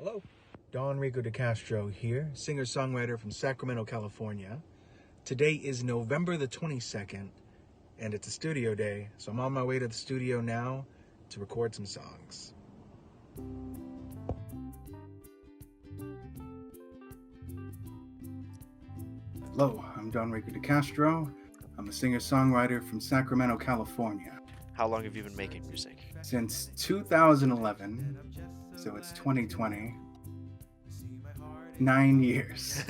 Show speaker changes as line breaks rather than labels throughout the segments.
Hello. Donrico De Castro here, singer-songwriter from Sacramento, California. Today is November the 22nd, and it's a studio day, so I'm on my way to the studio now to record some songs. Hello, I'm Donrico De Castro. I'm a singer-songwriter from Sacramento, California.
How long have you been making music?
Since 2011, so it's 2020. 9 years.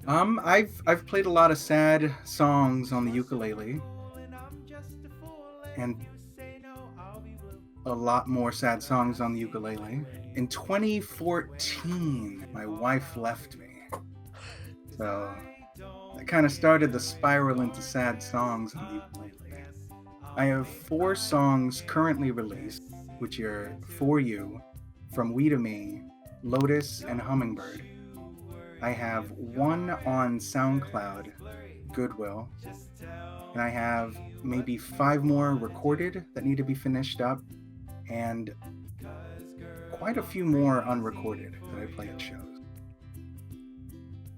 I've played a lot of sad songs on the ukulele, and a lot more sad songs on the ukulele. In 2014, my wife left me, so that kind of started the spiral into sad songs on the ukulele. I have 4 songs currently released, which are For You, From We to Me, Lotus, and Hummingbird. I have 1 on SoundCloud, Goodwill, and I have maybe 5 more recorded that need to be finished up, and quite a few more unrecorded that I play at shows.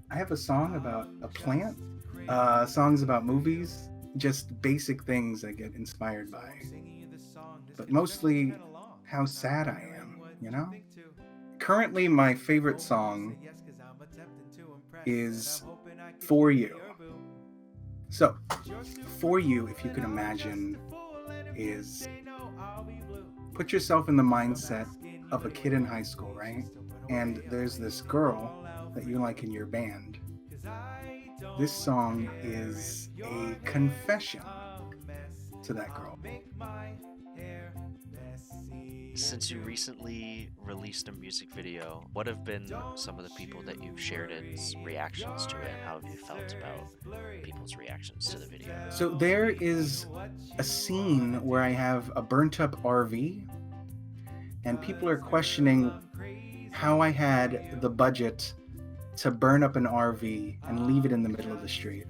I have a song about a plant, songs about movies, just basic things I get inspired by, but mostly how sad I am, you know? Currently, my favorite song is For You. So, For You, if you can imagine, is put yourself in the mindset of a kid in high school, right? And there's this girl that you like in your band. This song is a confession to that girl.
Since you recently released a music video, what have been some of the people that you've shared its reactions to it? How have you felt about people's reactions to the video?
So there is a scene where I have a burnt up RV, and people are questioning how I had the budget to burn up an RV and leave it in the middle of the street.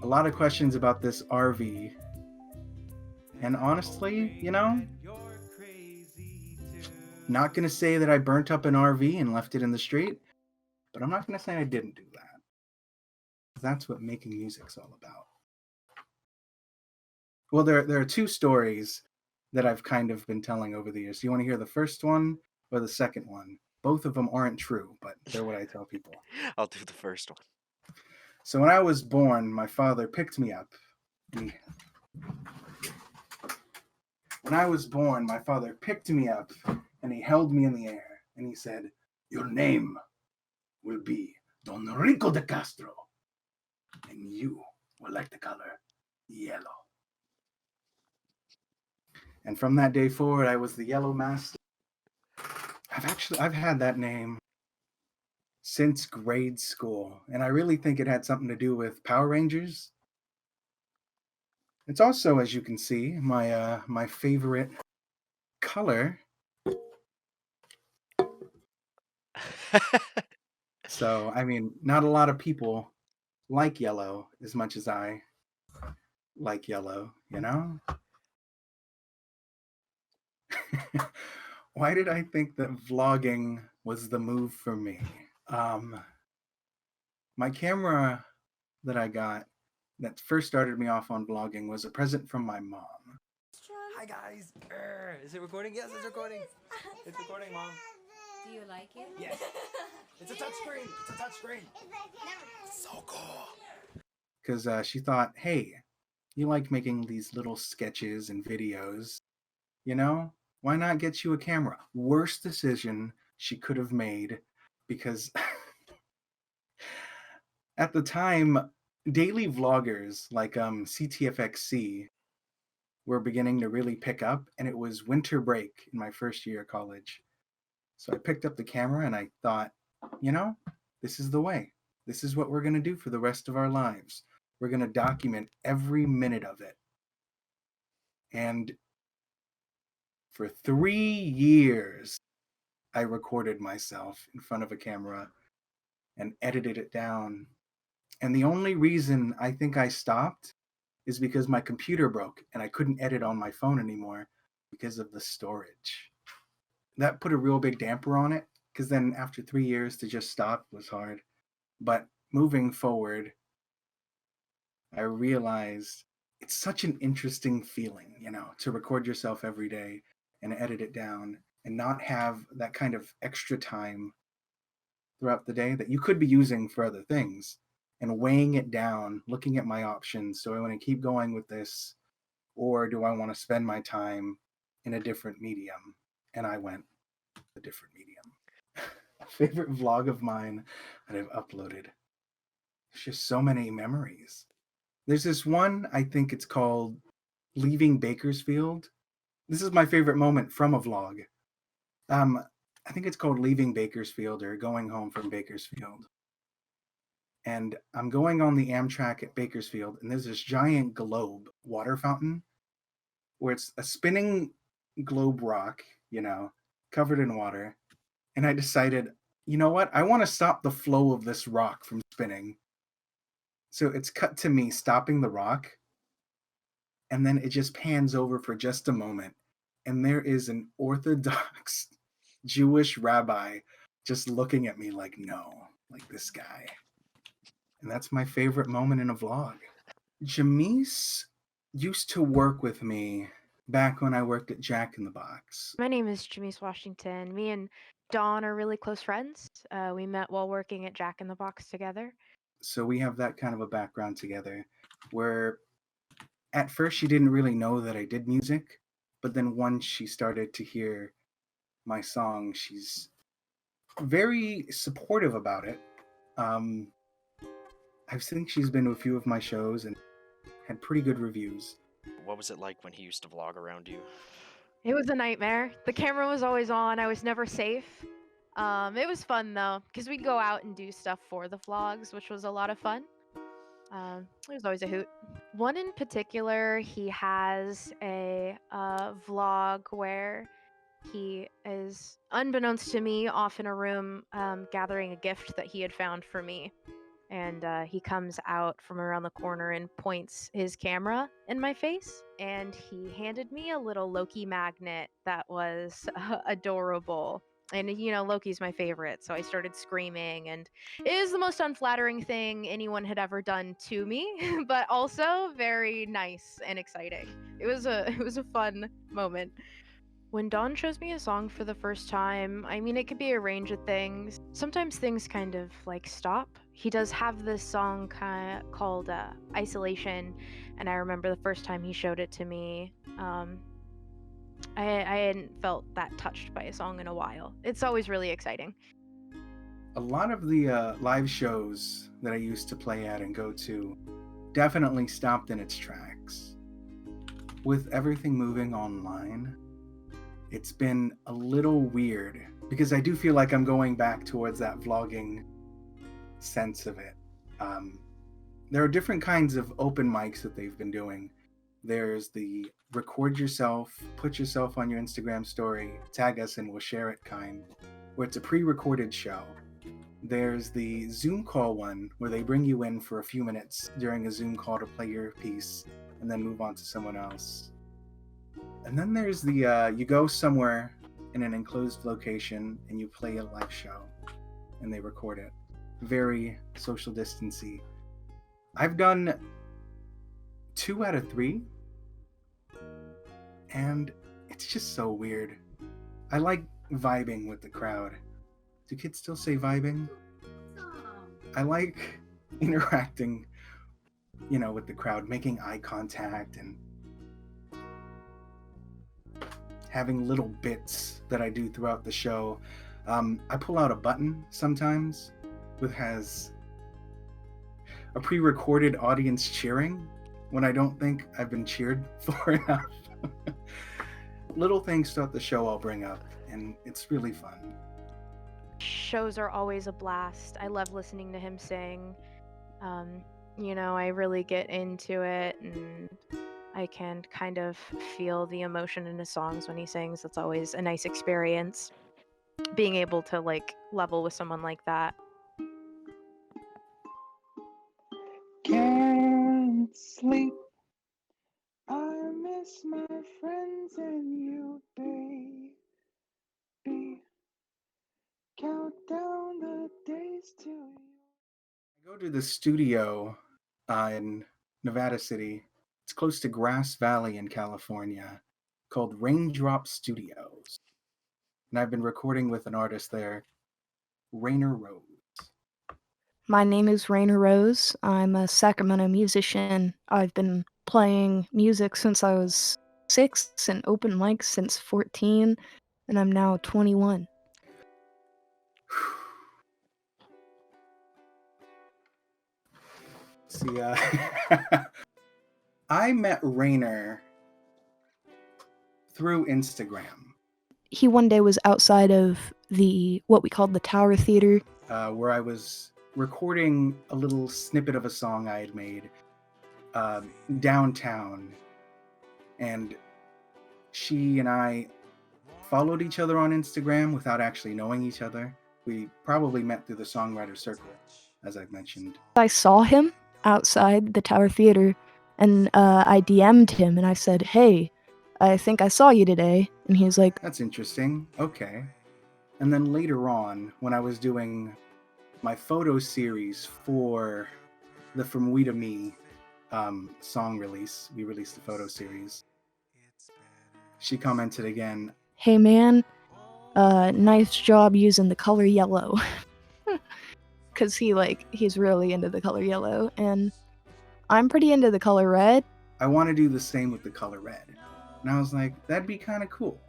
A lot of questions about this RV. And honestly, not going to say that I burnt up an RV and left it in the street, but I'm not going to say I didn't do that. That's what making music's all about. Well, there are 2 stories that I've kind of been telling over the years. Do you want to hear the first one or the second one? Both of them aren't true, but they're what I tell people.
I'll do the first one.
So when I was born, my father picked me up. When I was born, my father picked me up and he held me in the air and he said, "Your name will be Donrico De Castro, and you will like the color yellow." And from that day forward, I was the Yellow Master. I've had that name since grade school, and I really think it had something to do with Power Rangers. It's also, as you can see, my favorite color. So, I mean, not a lot of people like yellow as much as I like yellow, you know? Why did I think that vlogging was the move for me? My camera that I got that first started me off on vlogging was a present from my mom.
Hi guys. Is it recording? Yes, it's recording. It's recording, Mom.
Do you like it?
Yes. It's a touch screen. It's a touch screen. So cool.
Because she thought, hey, you like making these little sketches and videos, why not get you a camera? Worst decision she could have made, because at the time, daily vloggers like CTFXC were beginning to really pick up, and it was winter break in my first year of college. So I picked up the camera and I thought, this is the way. This is what we're going to do for the rest of our lives. We're going to document every minute of it. And for 3 years, I recorded myself in front of a camera and edited it down. And the only reason I think I stopped is because my computer broke and I couldn't edit on my phone anymore because of the storage. that put a real big damper on it, because then after 3 years to just stop was hard. But moving forward, I realized it's such an interesting feeling, to record yourself every day and edit it down and not have that kind of extra time throughout the day that you could be using for other things, and weighing it down, looking at my options. Do I want to keep going with this, or do I want to spend my time in a different medium? And I went a different medium. A favorite vlog of mine that I've uploaded. There's just so many memories. There's this one, I think it's called Leaving Bakersfield. This is my favorite moment from a vlog. I think it's called Leaving Bakersfield or Going Home from Bakersfield. And I'm going on the Amtrak at Bakersfield, and there's this giant globe water fountain where it's a spinning globe rock, covered in water. And I decided, you know what? I want to stop the flow of this rock from spinning. So it's cut to me stopping the rock, and then it just pans over for just a moment. And there is an Orthodox Jewish rabbi just looking at me like, no, like this guy. And that's my favorite moment in a vlog. Jamise used to work with me back when I worked at Jack in the Box.
My name is Jamise Washington. Me and Dawn are really close friends. We met while working at Jack in the Box together.
So we have that kind of a background together where at first she didn't really know that I did music, but then once she started to hear my song, she's very supportive about it. I think she's been to a few of my shows and had pretty good reviews.
What was it like when he used to vlog around you?
It was a nightmare. The camera was always on. I was never safe. It was fun though, because we'd go out and do stuff for the vlogs, which was a lot of fun. It was always a hoot. One in particular, he has a vlog where he is, unbeknownst to me, off in a room gathering a gift that he had found for me. And he comes out from around the corner and points his camera in my face. And he handed me a little Loki magnet that was adorable. And, Loki's my favorite. So I started screaming. And it is the most unflattering thing anyone had ever done to me, but also very nice and exciting. It was a fun moment. When Dawn shows me a song for the first time, it could be a range of things. Sometimes things kind of stop. He does have this song called Isolation, and I remember the first time he showed it to me, I hadn't felt that touched by a song in a while. It's always really exciting.
A lot of the live shows that I used to play at and go to definitely stopped in its tracks. With everything moving online, it's been a little weird because I do feel like I'm going back towards that vlogging sense of it. There are different kinds of open mics that they've been doing. There's the record yourself, put yourself on your Instagram story, tag us and we'll share it kind, where it's a pre-recorded show. There's the Zoom call one where they bring you in for a few minutes during a Zoom call to play your piece and then move on to someone else. And then there's the you go somewhere in an enclosed location and you play a live show and they record it. Very social distancey. I've done 2 out of 3 and it's just so weird. I like vibing with the crowd. Do kids still say vibing? I like interacting, with the crowd, making eye contact and having little bits that I do throughout the show. I pull out a button sometimes that has a pre-recorded audience cheering when I don't think I've been cheered for enough. Little things throughout the show I'll bring up, and it's really fun.
Shows are always a blast. I love listening to him sing. I really get into it, and I can kind of feel the emotion in his songs when he sings. It's always a nice experience being able to level with someone like that.
Can't sleep. I miss my friends and you, baby.
Go to the studio in Nevada City. It's close to Grass Valley in California, called Raindrop Studios. And I've been recording with an artist there, Rainer Rose.
My name is Rainer Rose. I'm a Sacramento musician. I've been playing music since I was 6 and open mics since 14, and I'm now 21.
See, I met Rainer through Instagram.
He one day was outside of what we called the Tower Theater.
Where I was recording a little snippet of a song I had made downtown. And she and I followed each other on Instagram without actually knowing each other. We probably met through the songwriter circle, as I've mentioned.
I saw him outside the Tower Theater, and I DM'd him, and I said, "Hey, I think I saw you today." And he was like,
"That's interesting. Okay." And then later on, when I was doing my photo series for the From We to Me song release, we released the photo series. She commented again,
"Hey man, nice job using the color yellow." Because he's really into the color yellow, and I'm pretty into the color red.
"I want to do the same with the color red." And I was like, that'd be kind of cool.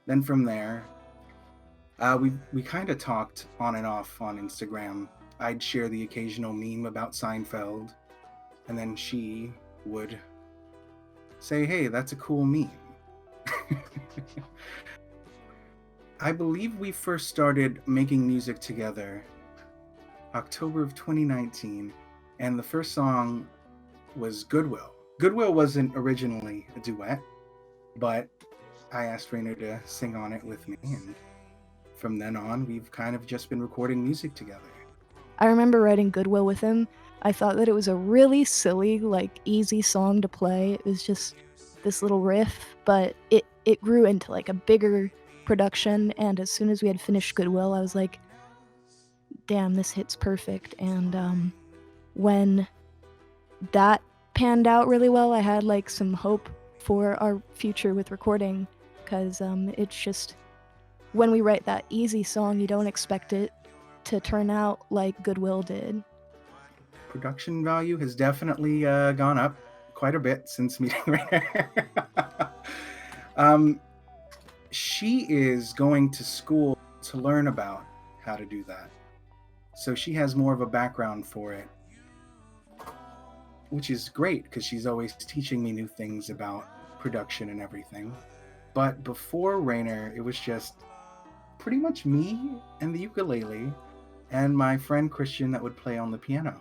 Then from there, we kind of talked on and off on Instagram. I'd share the occasional meme about Seinfeld, and then she would say, "Hey, that's a cool meme." I believe we first started making music together October of 2019, and the first song was Goodwill. Goodwill wasn't originally a duet, but I asked Rainer to sing on it with me, and from then on, we've kind of just been recording music together.
I remember writing Goodwill with him. I thought that it was a really silly, easy song to play. It was just this little riff, but it grew into a bigger production, and as soon as we had finished Goodwill, I was like, damn, this hits perfect. And when that panned out really well, I had some hope for our future with recording, because it's just, when we write that easy song, you don't expect it to turn out like Goodwill did.
Production value has definitely gone up quite a bit since meeting Rainer. She is going to school to learn about how to do that. So she has more of a background for it, which is great because she's always teaching me new things about production and everything. But before Rainer, it was just pretty much me and the ukulele and my friend Christian that would play on the piano.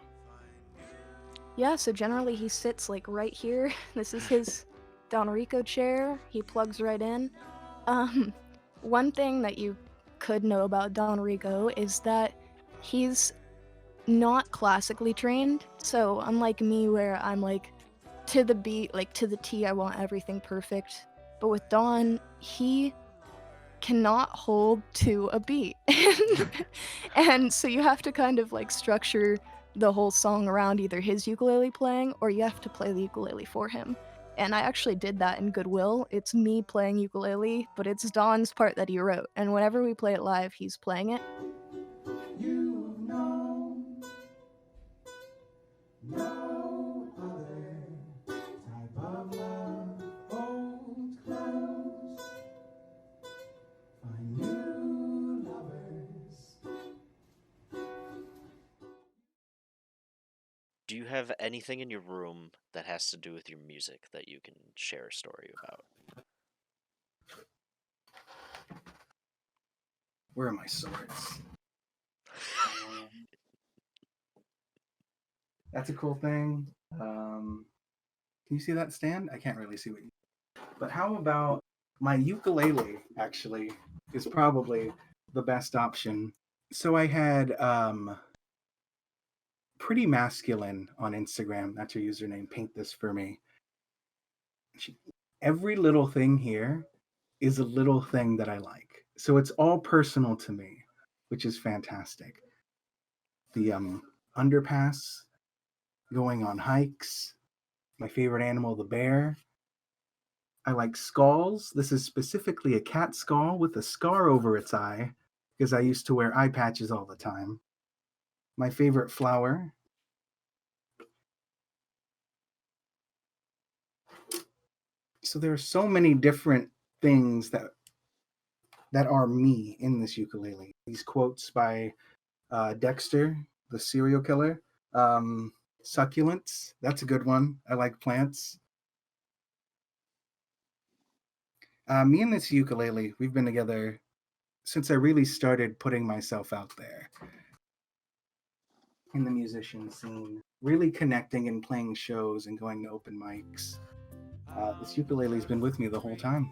Yeah, so generally he sits right here. This is his Donrico chair. He plugs right in. One thing that you could know about Donrico is that he's not classically trained. So unlike me, where I'm to the beat, to the T, I want everything perfect. But with Don, he cannot hold to a beat. And so you have to kind of structure the whole song around either his ukulele playing, or you have to play the ukulele for him. And I actually did that in Goodwill. It's me playing ukulele, but it's Don's part that he wrote. And whenever we play it live, he's playing it.
You know, no other type of love holds close. Find new lovers.
Do you have anything in your room that has to do with your music that you can share a story about?
Where are my swords? That's a cool thing. Can you see that stand? I can't really see what you... But how about my ukulele, actually, is probably the best option. So I had Pretty Masculine on Instagram. That's her username. Paint this for me. Every little thing here is a little thing that I like. So it's all personal to me, which is fantastic. The underpass, going on hikes. My favorite animal, the bear. I like skulls. This is specifically a cat skull with a scar over its eye because I used to wear eye patches all the time. My favorite flower. So there are so many different things that are me in this ukulele. These quotes by Dexter, the serial killer. Um, Succulents, that's a good one. I like plants. Me and this ukulele, we've been together since I really started putting myself out there in the musician scene, really connecting and playing shows and going to open mics. This ukulele's been with me the whole time.